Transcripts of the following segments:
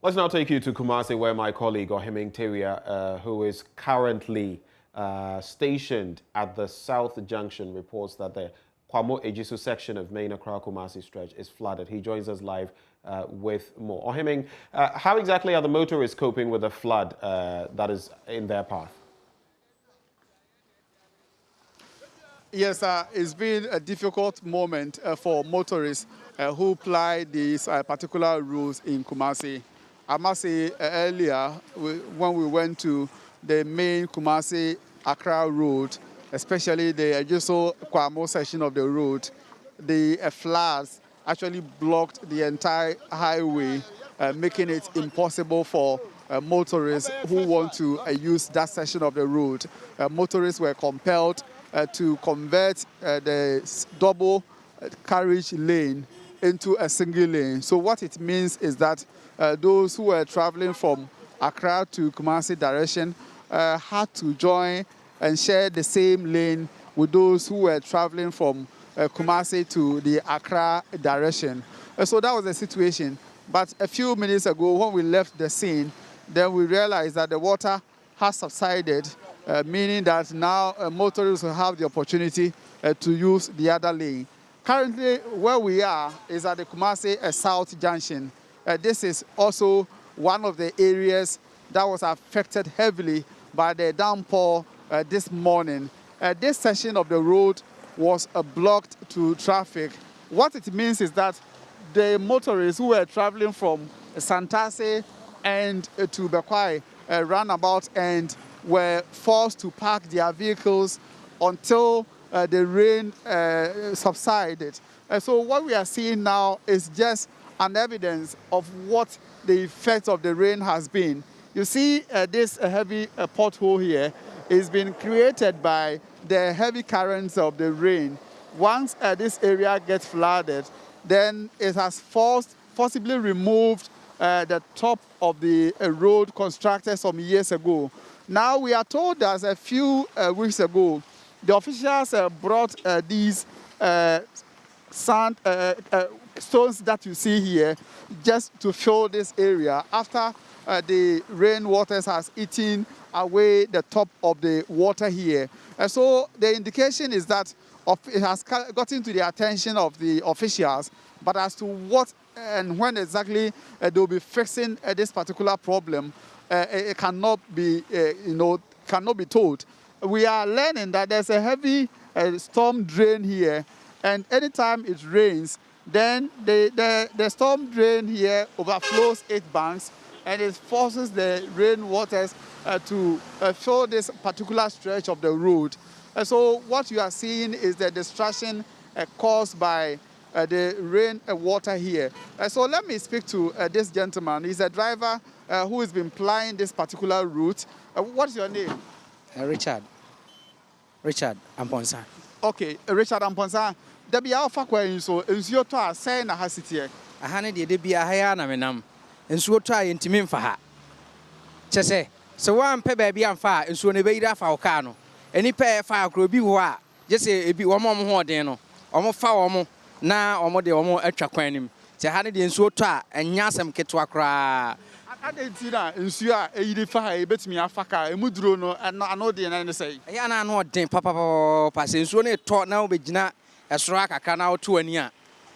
Let's now take you to Kumasi, where my colleague Ohiming Teria, who is currently stationed at the South Junction, reports that the Kwamo Ejisu section of main Accra Kumasi stretch is flooded. He joins us live with more. Ohiming, how exactly are the motorists coping with the flood that is in their path? Yes, it's been a difficult moment for motorists who ply these particular routes in Kumasi. I must say earlier, when we went to the main Kumasi Accra road, especially the Ejisu Kwamo section of the road, the floods actually blocked the entire highway, making it impossible for motorists who want to use that section of the road. Motorists were compelled to convert the double carriage lane into a single lane. So what it means is that those who were traveling from Accra to Kumasi direction had to join and share the same lane with those who were traveling from Kumasi to the Accra direction. So that was the situation. But a few minutes ago, when we left the scene, then we realized that the water has subsided, meaning that now motorists will have the opportunity to use the other lane. Currently, where we are is at the Kumasi South Junction. This is also one of the areas that was affected heavily by the downpour this morning. This section of the road was blocked to traffic. What it means is that the motorists who were traveling from Santase and to Bekwai roundabout and were forced to park their vehicles until the rain subsided. So what we are seeing now is just an evidence of what the effect of the rain has been. You see this heavy pothole here is being created by the heavy currents of the rain. Once this area gets flooded, then it has forcibly removed the top of the road constructed some years ago. Now we are told that a few weeks ago, the officials brought these stones that you see here just to fill this area after the rainwaters has eaten away the top of the water here. So the indication is that it has gotten to the attention of the officials, but as to what and when exactly they'll be fixing this particular problem, it cannot be, cannot be told. We are learning that there's a heavy storm drain here, and anytime it rains, then the storm drain here overflows 8 banks, and it forces the rainwaters to fill this particular stretch of the road. So what you are seeing is the destruction caused by the rain water here. So let me speak to this gentleman. He's a driver who has been plying this particular route. What's your name? Richard Amponsa. Okay, Richard Amponsa. Debi alfa kwa inso nsuo to a say na hasitiye. Aha ne de bia ha ya na menam. Nsuo to a yentimi mfa ha. Chese, so wan pe ba bia mfa nsuo ne beira fa oka no. Eni pe fa akro bi ho a, je se ebi wo mo ho den no. Omo fa wo mo na omo de omo atwa kwan nim. Che ha ne de nsuo to a enya asem ketwa kra. Adenti na nsuo a eyiri fa ha ebetimi afa ka emuduro no ano de na ne sei. Ya na ano den papa se nsuo ne to na obegina esoro akaka na oto ani a.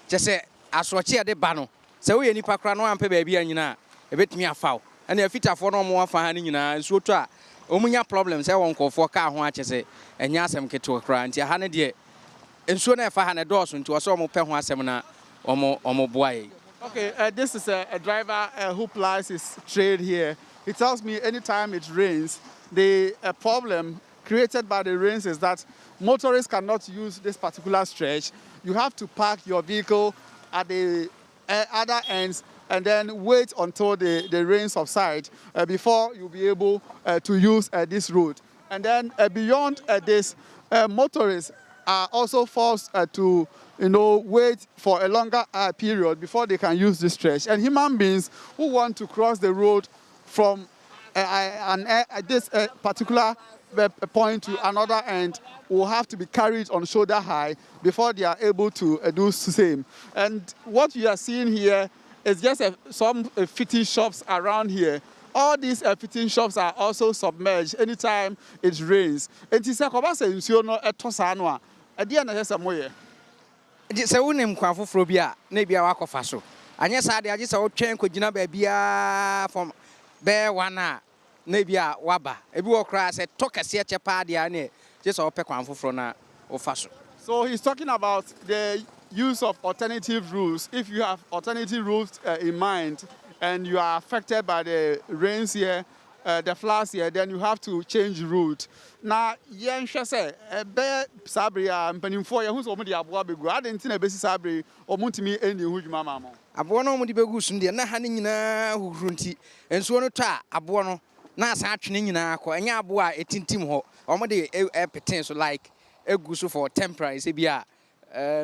Che se asoche de ba no. Se wo ye nipa kra no ampe ba bia nyina ebetimi afa. Ana afitafo no omo afa ha ne nyina nsuo to a omunya problem se won kofo ka ho ache se enya asem ketwa kra nti ha ne de nsuo na efa ha ne dooso nti wo omo pe ho asem na omo boaye. Okay, this is a driver who plies his trade here. He tells me anytime it rains, the problem created by the rains is that motorists cannot use this particular stretch. You have to park your vehicle at the other ends and then wait until the rain subsides before you'll be able to use this road. And then beyond this, motorists are also forced to wait for a longer period before they can use this stretch. And human beings who want to cross the road from this particular point to another end will have to be carried on shoulder high before they are able to do the same. And what you are seeing here it's just some fitting shops around here. All these fitting shops are also submerged anytime it rains. And it's a Kumasi nsuo no etosa no a ade na hese moye. Se wonim kwan foforo bi a na bia wakofa so. Anye sa de age se wo twen kogina ba bia from be wana na bia waba. Ebi wo kra se to kase chepa de a na je se wo pe kwan foforo na wo fa so. So he's talking about the use of alternative routes. If you have alternative routes in mind and you are affected by the rains here, the floods here, then you have to change route. Now, yen say be sabri mpanimfo ye hu so mo de aboa begu adenti na besi sabri omuntimi eni hu dwuma mamo. Aboa no mo de begu sun de na ha ne nyina huhuru nti enso no to a aboa no na asa atwene nyina akọ enya aboa etintim ho omo de peten so like egu so for temporary se bia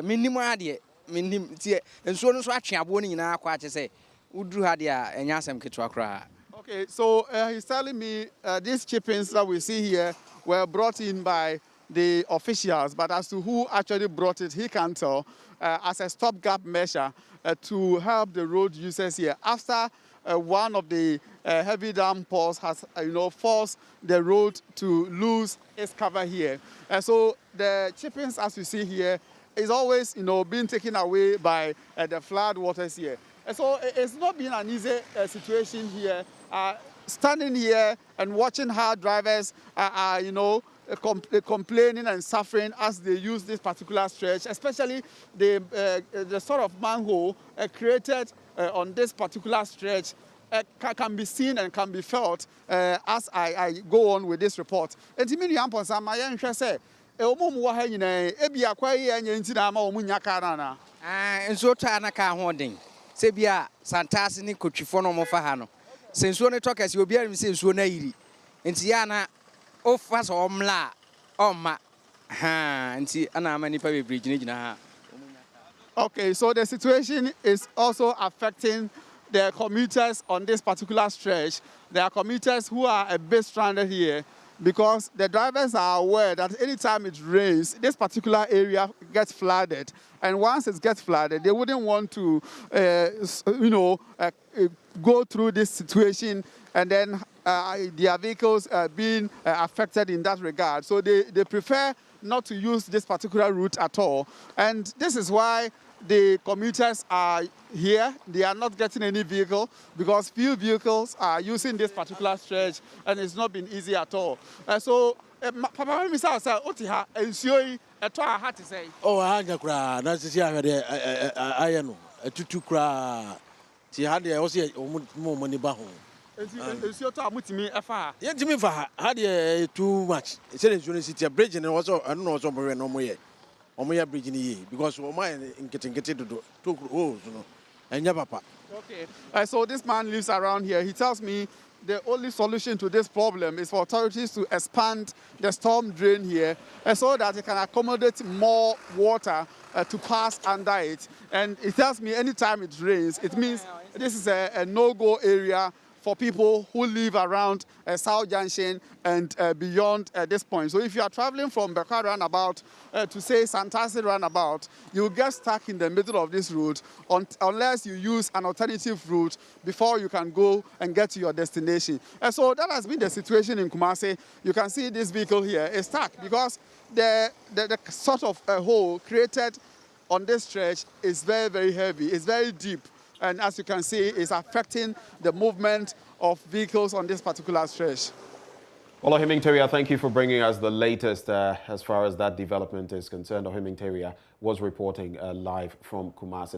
minnim ade minnim tie enso no so atwe aboa no nyina akọ ache se uduru ha de a enya asem ketwa kra. Okay, so he's telling me these chippings that we see here were brought in by the officials, but as to who actually brought it, he can't tell, as a stopgap measure to help the road users here. After one of the heavy downpours has, forced the road to lose its cover here. So the chippings, as you see here, is always, being taken away by the flood waters here. So it's not been an easy situation here. Standing here and watching how drivers are complaining and suffering as they use this particular stretch, especially the sort of manhole created on this particular stretch can be seen and can be felt as I go on with this report. And to me, Sebia santase ni kotwifo no mo fa ha no sensuo ne tokasi obi arim sensuo na yiri enti ya na ofa so omla omma ha enti ana ama nipa bebre gina ha. Okay, so the situation is also affecting the commuters on this particular stretch. There are commuters who are a bit stranded here because the drivers are aware that anytime it rains, this particular area gets flooded. And once it gets flooded, they wouldn't want to, go through this situation and then their vehicles being affected in that regard. So they prefer not to use this particular route at all. And this is why the commuters are here. They are not getting any vehicle because few vehicles are using this particular stretch and it's not been easy at all. Papa, Mr. Sir, Otiha, and Sui, a toy I had to say. Oh, I had a cry. That's the I know. A tutu cry. She had the also more money back home. It's your time with me, afar. Yet, to me, had too much. It's a university bridge and also I don't know somewhere no more. Omoya bridge ni because Oma in getting to two holes, and Yabapa. Okay. So this man lives around here. He tells me the only solution to this problem is for authorities to expand the storm drain here so that it can accommodate more water to pass under it. And he tells me anytime it rains, it means this is a no-go area for people who live around South Junction and beyond this point. So if you are traveling from Accra roundabout to say Santasi roundabout, you'll get stuck in the middle of this route unless you use an alternative route before you can go and get to your destination. And so that has been the situation in Kumasi. You can see this vehicle here is stuck because the sort of hole created on this stretch is very, very heavy. It's very deep. And as you can see, it's affecting the movement of vehicles on this particular stretch. Well, Ohiming Teria, thank you for bringing us the latest as far as that development is concerned. Ohiming Teria was reporting live from Kumasi.